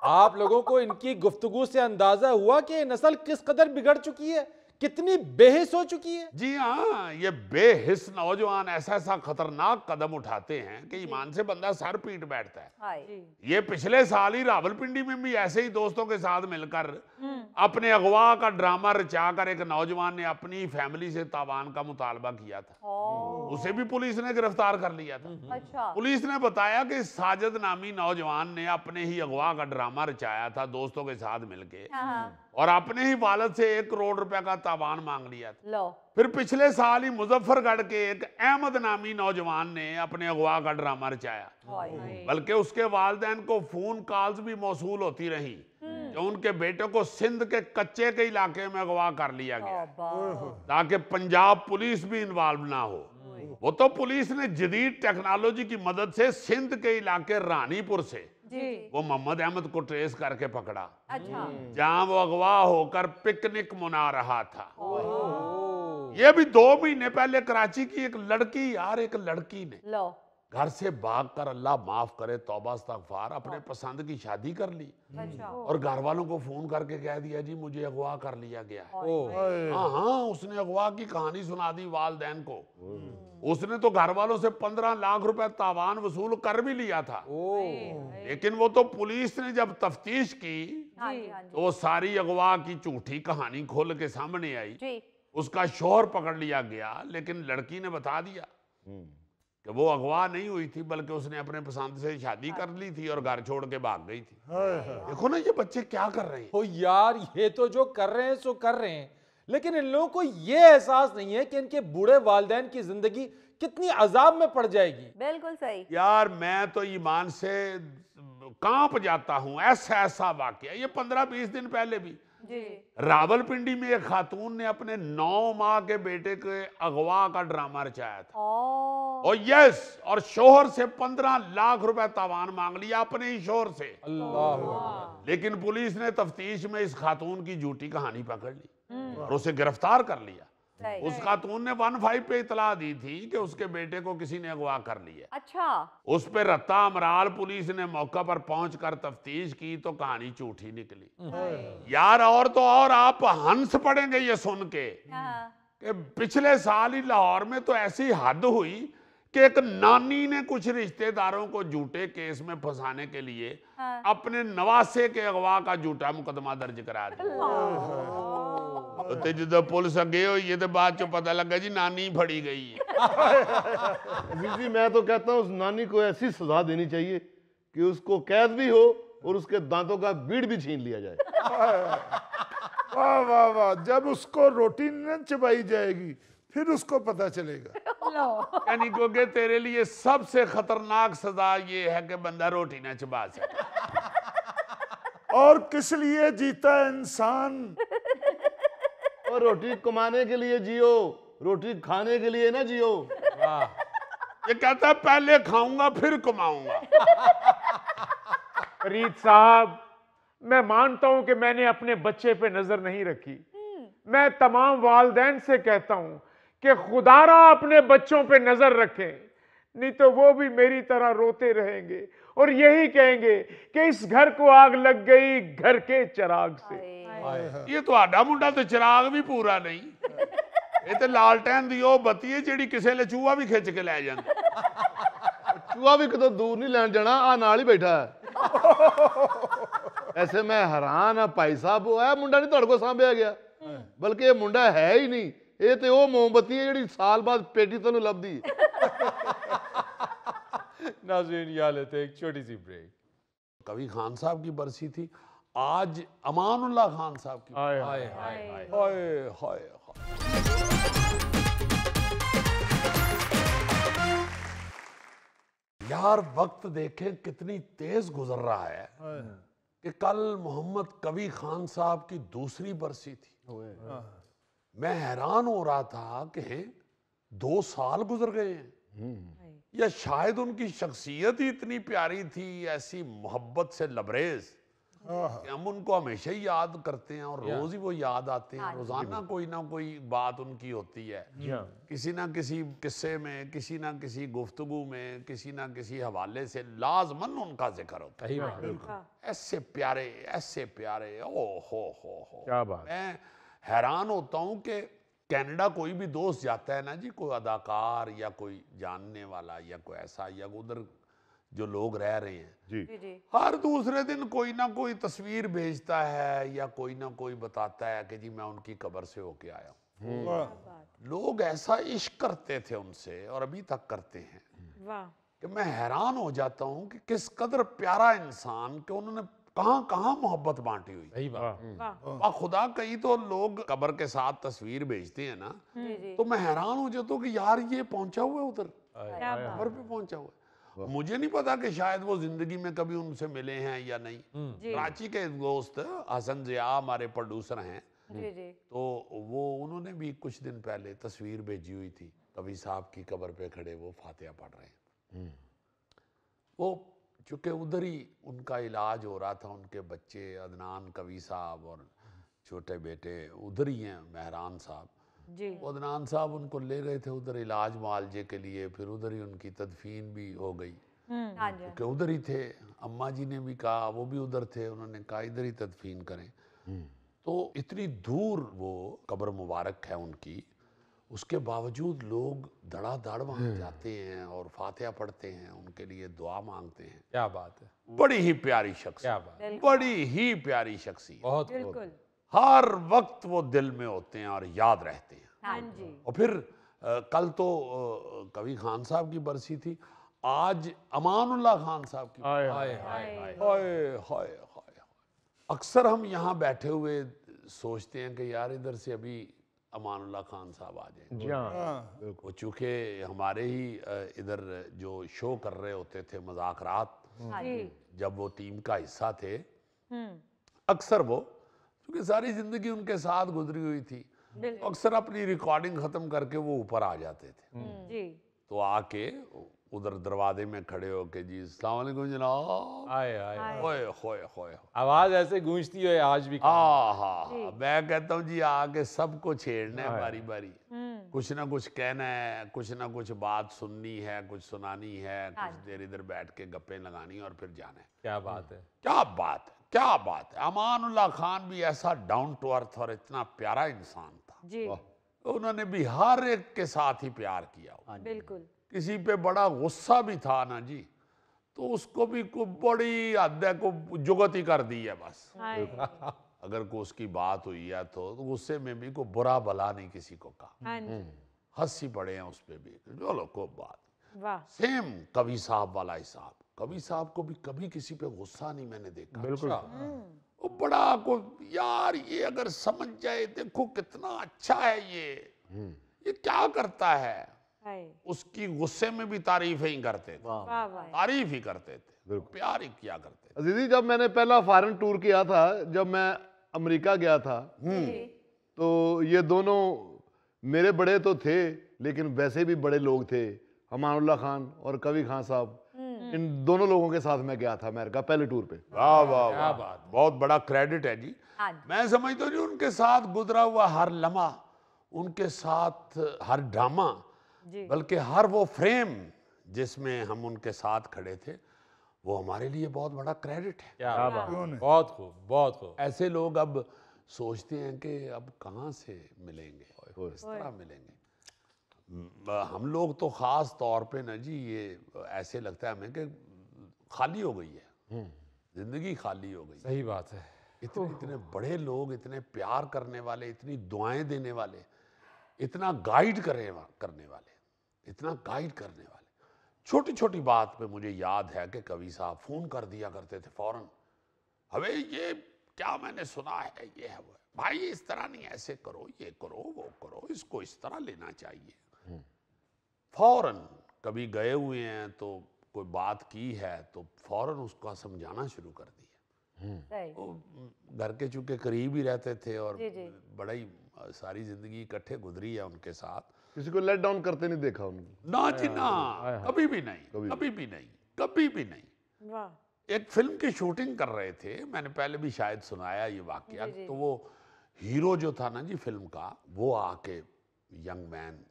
आप लोगों को इनकी गुफ्तगू से अंदाजा हुआ कि ये नस्ल किस कदर बिगड़ चुकी है, कितनी बेहिस हो चुकी है। जी हाँ, ये बेहिस नौजवान ऐसा ऐसा खतरनाक कदम उठाते हैं कि ईमान से बंदा सर पीट बैठता है। ये पिछले साल ही रावलपिंडी में भी ऐसे ही दोस्तों के साथ मिलकर अपने अगवा का ड्रामा रचाकर एक नौजवान ने अपनी फैमिली से तावान का मुतालबा किया था। उसे भी पुलिस ने गिरफ्तार कर लिया था। पुलिस ने बताया कि साजिद नामी नौजवान ने अपने ही अगवा का ड्रामा रचाया था दोस्तों के साथ मिलके, और अपने ही वालिद से 1 करोड़ रुपए का तावान मांग लिया था। फिर पिछले साल ही मुजफ्फरगढ़ के एक अहमद नामी नौजवान ने अपने अगवा का ड्रामा रचाया, बल्कि उसके वालिदैन को फोन कॉल्स भी मौसूल होती रही जो उनके बेटे को सिंध के कच्चे के इलाके में अगवा कर लिया गया ताकि पंजाब पुलिस भी इन्वॉल्व ना हो। वो तो पुलिस ने जदीद टेक्नोलॉजी की मदद से सिंध के इलाके रानीपुर से वो मोहम्मद अहमद को ट्रेस करके पकड़ा, जहां वो अगवा होकर पिकनिक मना रहा था। ये भी 2 महीने पहले कराची की एक लड़की, यार एक लड़की ने घर से भागकर, अल्लाह माफ करे तौबा इस्तगफार, अपने पसंद की शादी कर ली और घर वालों को फोन करके कह दिया जी मुझे अगवा कर लिया गया है। हाँ, उसने अगवा की कहानी सुना दी वालिदैन को। उसने तो घर वालों से 15 लाख रुपए तावान वसूल कर भी लिया था, लेकिन वो तो पुलिस ने जब तफ्तीश की तो वो सारी अगवा की झूठी कहानी खोल के सामने आई। उसका शौहर पकड़ लिया गया, लेकिन लड़की ने बता दिया कि वो अगवा नहीं हुई थी, बल्कि उसने अपने पसंद से शादी कर ली थी और घर छोड़ के भाग गई थी। देखो ना ये बच्चे क्या कर रहे हैं। ओ यार, ये तो जो कर रहे हैं सो कर रहे हैं, लेकिन इन लोगों को ये एहसास नहीं है कि इनके बूढ़े वालिदैन की जिंदगी कितनी अजाब में पड़ जाएगी। बिल्कुल सही। यार मैं तो ईमान से कांप जाता हूं। ऐसा वाकया ये 15-20 दिन पहले भी रावलपिंडी में एक खातून ने अपने 9 माह के बेटे के अगवा का ड्रामा रचाया था। और यस, और शोहर से 15 लाख रुपए तावान मांग लिया, अपने ही शोहर से। अल्लाह। लेकिन पुलिस ने तफ्तीश में इस खातून की झूठी कहानी पकड़ ली और उसे गिरफ्तार कर लिया। उस खातून ने 15 पे इतला दी थी कि उसके बेटे को किसी ने अगवा कर लिया। अच्छा, उस पे रत्ता अमराल पुलिस ने मौका पर पहुंचकर तफ्तीश की तो कहानी झूठी निकली। यार और तो और आप हंस पड़ेंगे ये सुन के कि पिछले साल ही लाहौर में तो ऐसी हद हुई कि एक नानी ने कुछ रिश्तेदारों को झूठे केस में फंसाने के लिए अपने नवासे के अगवा का झूठा मुकदमा दर्ज करा दिया। तो जो पुलिस अगे हुई है तो बाद चो पता लगा जी नानी फड़ी गई है। जी मैं तो कहता हूँ उस नानी को ऐसी सजा देनी चाहिए कि उसको कैद भी हो और उसके दांतों का बीड़ भी छीन लिया जाए। वाह वाह वाह, जब उसको रोटी न चबाई जाएगी फिर उसको पता चलेगा। यानी क्योंकि तेरे लिए सबसे खतरनाक सजा ये है कि बंदा रोटी ना चबा सके। और किस लिए जीता है इंसान? और रोटी कमाने के लिए जियो, रोटी खाने के लिए ना जियो। ये कहता है पहले खाऊंगा फिर कमाऊंगा। फरीद साहब, मैं मानता हूं कि मैंने अपने बच्चे पे नजर नहीं रखी। मैं तमाम वालिदैन से कहता हूं कि खुदारा अपने बच्चों पे नजर रखें, नहीं तो वो भी मेरी तरह रोते रहेंगे और यही कहेंगे कि इस घर को आग लग गई घर के चिराग से। ये तो आडा मुंडा तो चिराग भी पूरा नहीं, ये तो लालटेन दी ओ बत्ती है जेड़ी किसी ले चूहा भी खिंच के ले जांदा। चूहा भी कितों दूर नहीं लैन जाना, आ नाल ही बैठा है। ऐसे मैं हैरान हाँ भाई साहब, वो है मुंडा नहीं तुहाडे कोल सांभिया गया, बल्कि ये मुंडा है ही नहीं, ये तो वो मोमबत्ती है जेड़ी साल बाद पेटी तैनूं लभदी। नाज़रीन, यहाँ लेते हैं एक छोटी सी ब्रेक। कवि खान साहब की बरसी थी, आज अमानुल्लाह खान साहब की। हाय हाय हाय हाय हाय। यार वक्त देखें कितनी तेज गुजर रहा है कि कल मोहम्मद कवि खान साहब की दूसरी बरसी थी। मैं हैरान हो रहा था कि 2 साल गुजर गए हैं, या शायद उनकी शख्सियत ही इतनी प्यारी थी, ऐसी मोहब्बत से लबरेज कि हम उनको हमेशा ही याद करते हैं और रोज ही वो याद आते हैं। रोजाना कोई ना कोई बात उनकी होती है, किसी ना किसी किस्से में, किसी ना किसी गुफ्तगू में, किसी ना किसी हवाले से लाजमन उनका जिक्र होता है। ऐसे प्यारे, ओ हो क्या बात। मैं हैरान होता हूँ कि कनाडा कोई भी दोस्त जाता है ना जी, कोई अदाकार या कोई जानने वाला या कोई ऐसा, या उधर जो लोग रह रहे हैं जी, हर दूसरे दिन कोई ना कोई तस्वीर भेजता है या कोई ना कोई बताता है कि जी मैं उनकी कब्र से होके आया हूँ। लोग ऐसा इश्क करते थे उनसे और अभी तक करते हैं कि मैं हैरान हो जाता हूँ कि किस कदर प्यारा इंसान कि उन्होंने कहाँ कहाँ मोहब्बत बांटी हुई। सही बात। खुदा, कई तो लोग कब्र के साथ तस्वीर भेजते हैं ना, तो मैं हैरान हो जाता हूँ कि यार ये पहुंचा हुआ है उधर, कब्र पे पहुंचा हुआ है। मुझे नहीं पता कि शायद वो जिंदगी में कभी उनसे मिले हैं या नहीं। कराची के दोस्त हसन जिया हमारे प्रोड्यूसर हैं, तो वो उन्होंने भी कुछ दिन पहले तस्वीर भेजी हुई थी, कवि साहब की कब्र पे खड़े वो फातिहा पढ़ रहे हैं। वो चूँकि उधर ही उनका इलाज हो रहा था, उनके बच्चे अदनान कवि साहब और छोटे बेटे उधर ही हैं, मेहरान साहब जी। अदनान साहब उनको ले गए थे उधर इलाज मुआलजे के लिए, फिर उधर ही उनकी तदफीन भी हो गई क्योंकि उधर ही थे। अम्मा जी ने भी कहा, वो भी उधर थे, उन्होंने कहा इधर ही तदफीन करें। तो इतनी दूर वो कब्र मुबारक है उनकी, उसके बावजूद लोग धड़ाधड़ वहाँ जाते हैं और फातिहा पढ़ते हैं, उनके लिए दुआ मांगते हैं। क्या बात है, बड़ी ही प्यारी शख्स, क्या बात, बड़ी ही प्यारी शख्सियत, बहुत बिल्कुल। हर वक्त वो दिल में होते हैं और याद रहते हैं। हाँ जी। और फिर कल तो कवि खान साहब की बरसी थी, आज अमानुल्लाह खान साहब की। हाय हाय हाय हाय हाय हाय। अक्सर हम यहाँ बैठे हुए सोचते हैं कि यार इधर से अभी अमानुल्लाह खान साहब आ जाएंगे। वो चूँकि हमारे ही इधर जो शो कर रहे होते थे मज़ाकरात, जब वो टीम का हिस्सा थे, अक्सर वो क्योंकि सारी जिंदगी उनके साथ गुजरी हुई थी, अक्सर अपनी रिकॉर्डिंग खत्म करके वो ऊपर आ जाते थे। जी। तो आके उधर दरवाजे में खड़े हो के जी अस्सलाम वालेकुम जनाब, आए आए होए होए होए, आवाज ऐसे गूंजती है आज भी। हाँ, मैं कहता हूँ जी आके सबको छेड़ना है बारी बारी, कुछ ना कुछ कहना है, कुछ ना कुछ बात सुननी है, कुछ सुनानी है, कुछ देर इधर बैठ के गप्पे लगानी है और फिर जाना है। क्या बात है, क्या बात है, क्या बात है। अमानुल्लाह खान भी ऐसा डाउन टू अर्थ और इतना प्यारा इंसान था जी उन्होंने भी हर एक के साथ ही प्यार किया। बिल्कुल। किसी पे बड़ा गुस्सा भी था ना जी, तो उसको भी को बड़ी हद है को जुगत ही कर दी है बस। अगर को उसकी बात हुई है तो गुस्से में भी को बुरा भला नहीं किसी को कहा, हंसी पड़े हैं उस पे भी, चलो को बात। वाह। सेम कवि साहब वाला हिसाब, कवि साहब को भी कभी किसी पे गुस्सा नहीं मैंने देखा। बिल्कुल। वो बड़ा को यार ये अगर समझ जाए, देखो कितना अच्छा है ये क्या करता है, उसकी गुस्से में भी तारीफ ही करते थे, तारीफ ही करते थे, प्यार ही किया करते थे। अजीजी जब मैंने पहला फॉरेन टूर किया था, जब मैं अमेरिका गया था, तो ये दोनों मेरे बड़े तो थे लेकिन वैसे भी बड़े लोग थे, अमानुल्लाह खान और कवि खान साहब, इन दोनों लोगों के साथ मैं गया था अमेरिका पहले टूर पे। वाह वाह वाह, बहुत बड़ा क्रेडिट है जी। मैं समझता हूँ उनके साथ गुजरा हुआ हर लम्हा, उनके साथ हर ड्रामा, बल्कि हर वो फ्रेम जिसमें हम उनके साथ खड़े थे, वो हमारे लिए बहुत बड़ा क्रेडिट है। क्या बात, बहुत खूब, बहुत खूब। ऐसे लोग अब सोचते हैं कि अब कहाँ से मिलेंगे, किस तरह मिलेंगे। हम लोग तो ख़ास तौर पे ना जी, ये ऐसे लगता है हमें कि खाली हो गई है ज़िंदगी, खाली हो गई। सही बात है। इतने इतने बड़े लोग, इतने प्यार करने वाले, इतनी दुआएं देने वाले, इतना गाइड करने वाले, इतना गाइड करने वाले। छोटी छोटी बात पे मुझे याद है कि कवि साहब फ़ोन कर दिया करते थे फौरन, हमें ये क्या मैंने सुना है, ये है वो है, भाई इस तरह नहीं, ऐसे करो, ये करो, वो करो, इसको इस तरह लेना चाहिए। फौरन कभी गए हुए हैं तो कोई बात की है तो फौरन उसको समझाना शुरू कर दिया। वो घर के चूंकि करीब ही रहते थे और बड़ा ही सारी जिंदगी इकट्ठे गुजरी है उनके साथ, किसी को लेट डाउन करते नहीं देखा उनको। ना जी ना, कभी भी नहीं, कभी भी नहीं, कभी भी नहीं। एक फिल्म की शूटिंग कर रहे थे, मैंने पहले भी शायद सुनाया ये वाकया, तो वो हीरो जो था ना जी फिल्म का, वो आके यंग मैन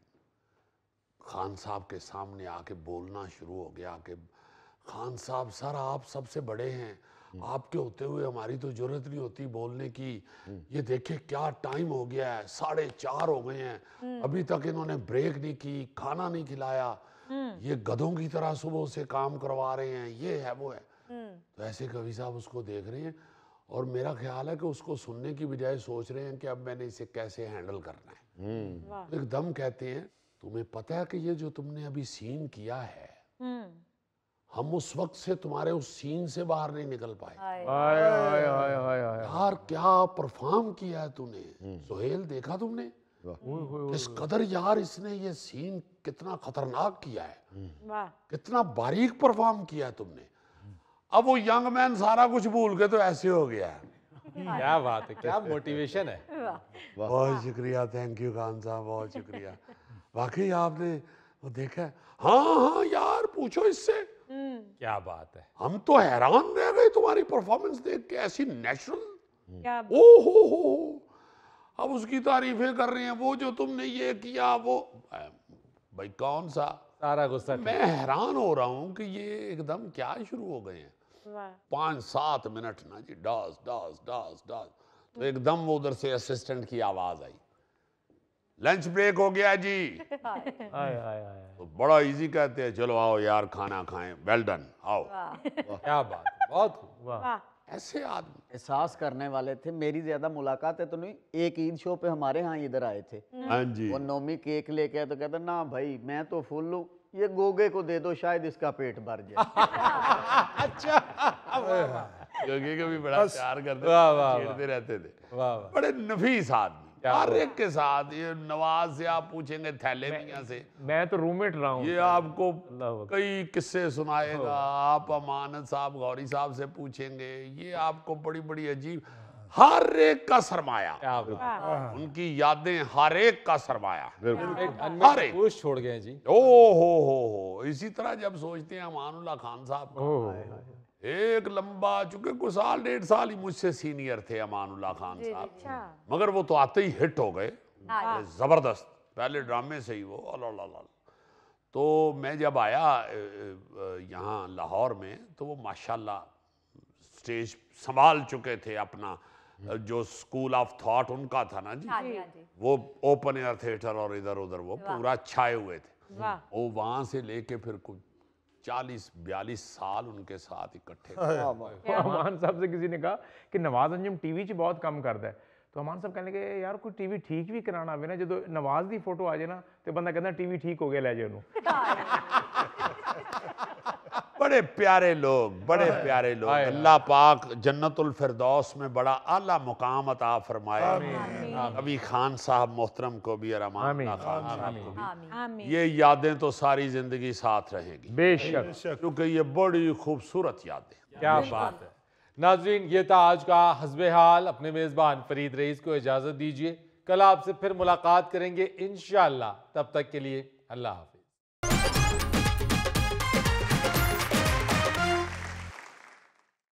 खान साहब के सामने आके बोलना शुरू हो गया कि खान साहब सर आप सबसे बड़े हैं, आपके होते हुए हमारी तो जरूरत नहीं होती बोलने की, ये देखिए क्या टाइम हो गया है, 4:30 हो गए हैं, अभी तक इन्होंने ब्रेक नहीं की, खाना नहीं खिलाया, ये गधों की तरह सुबह से काम करवा रहे हैं, ये है वो है। तो ऐसे कवि साहब उसको देख रहे हैं और मेरा ख्याल है कि उसको सुनने की बजाय सोच रहे हैं कि अब मैंने इसे कैसे हैंडल करना है। तो एकदम कहते हैं, तुम्हें पता है कि ये जो तुमने अभी सीन किया है, हम उस वक्त से तुम्हारे उस सीन से बाहर नहीं निकल पाए। यार क्या परफॉर्म किया है तूने, सुहेल देखा तुमने इस कदर, यार इसने ये सीन कितना खतरनाक किया है, कितना बारीक परफॉर्म किया है तुमने। अब वो यंग मैन सारा कुछ भूल के तो ऐसे हो गया है। क्या बात है, क्या मोटिवेशन है। बहुत शुक्रिया, थैंक यू खान साहब, बहुत शुक्रिया। वाकई आपने वो देखा है? हाँ हाँ यार पूछो इससे, क्या बात है। हम तो हैरान रह गए तुम्हारी परफॉर्मेंस देख के, ऐसी नेचुरल। ओ हो, अब उसकी तारीफें कर रहे हैं, वो जो तुमने ये किया वो, भाई कौन सा सारा गुस्सा। मैं हैरान हो रहा हूँ कि ये एकदम क्या शुरू हो गए हैं। 5-7 मिनट ना जी, डास डास डास डास, तो एकदम वो उधर से असिस्टेंट की आवाज आई, लंच ब्रेक हो गया जी। तो बड़ा इजी कहते हैं, चलो आओ यार खाना खाएं, वेल डन, आओ। क्या बात, बहुत वाह। ऐसे आदमी एहसास करने वाले थे। मेरी ज्यादा मुलाकातें तो नहीं, एक ईद शो पे हमारे यहाँ इधर आए थे, हाँ जी, वो नोमी केक लेके आए तो कहता ना भाई मैं तो फुल हूँ, ये गोगे को दे दो शायद इसका पेट भर जाए। अच्छा, गोगे को भी बड़ा प्यार करते थे, छेड़ते रहते थे, बड़े नफीस आदमी, हर एक के साथ। ये नवाज से आप पूछेंगे, थैले मियां से, मैं तो रूममेट रहा हूँ, ये आपको कई किस्से सुनाएगा। आप अमानत साहब गौरी साहब से पूछेंगे, ये आपको बड़ी बड़ी अजीब, हर एक का सरमाया, क्या बात। उनकी यादें हर एक का सरमाया। एक हर अनमोल एक। गोश्त छोड़ गए जी। ओ हो। इसी तरह जब सोचते हैं अमानुल्लाह खान साहब का, एक लंबा, चूंकि कुछ साल 1.5 साल ही मुझसे सीनियर थे अमानुल्लाह खान साहब, मगर वो तो आते ही हिट हो गए, जबरदस्त। पहले ड्रामे से ही वो अल्लाह। तो मैं जब आया यहाँ लाहौर में, तो वो माशाल्लाह स्टेज संभाल चुके थे अपना, जो स्कूल ऑफ थॉट उनका था ना जी, वो ओपन एयर थिएटर और इधर उधर वो पूरा छाए हुए थे। वो वहां से लेके फिर कुछ 40-42 साल उनके साथ इकट्ठे। अमान साहब से किसी ने कहा कि नवाज अंजुम टीवी च बहुत कम करता है, तो अमान साहब कहने लगे यार कोई टीवी ठीक भी कराना होवे ना, जो नवाज दी फोटो आ जाए ना तो बंदा कहता टीवी ठीक हो गया, ले जाओ उन्होंने। बड़े प्यारे लोग, बड़े प्यारे लोग। अल्लाह पाक जन्नतुल फिरदौस में बड़ा आला मुकाम अता फरमाए। कभी खान साहब मोहतरम को भी और अमान खान साहब को भी। ये यादें तो सारी जिंदगी साथ रहेंगी बेशक, क्योंकि ये बड़ी खूबसूरत यादें। क्या बात है। नाजरीन, ये था आज का हस्बे हाल। अपने मेजबान फरीद रईस को इजाजत दीजिए, कल आपसे फिर मुलाकात करेंगे इंशाअल्लाह। तब तक के लिए अल्लाह हाफ़िज़।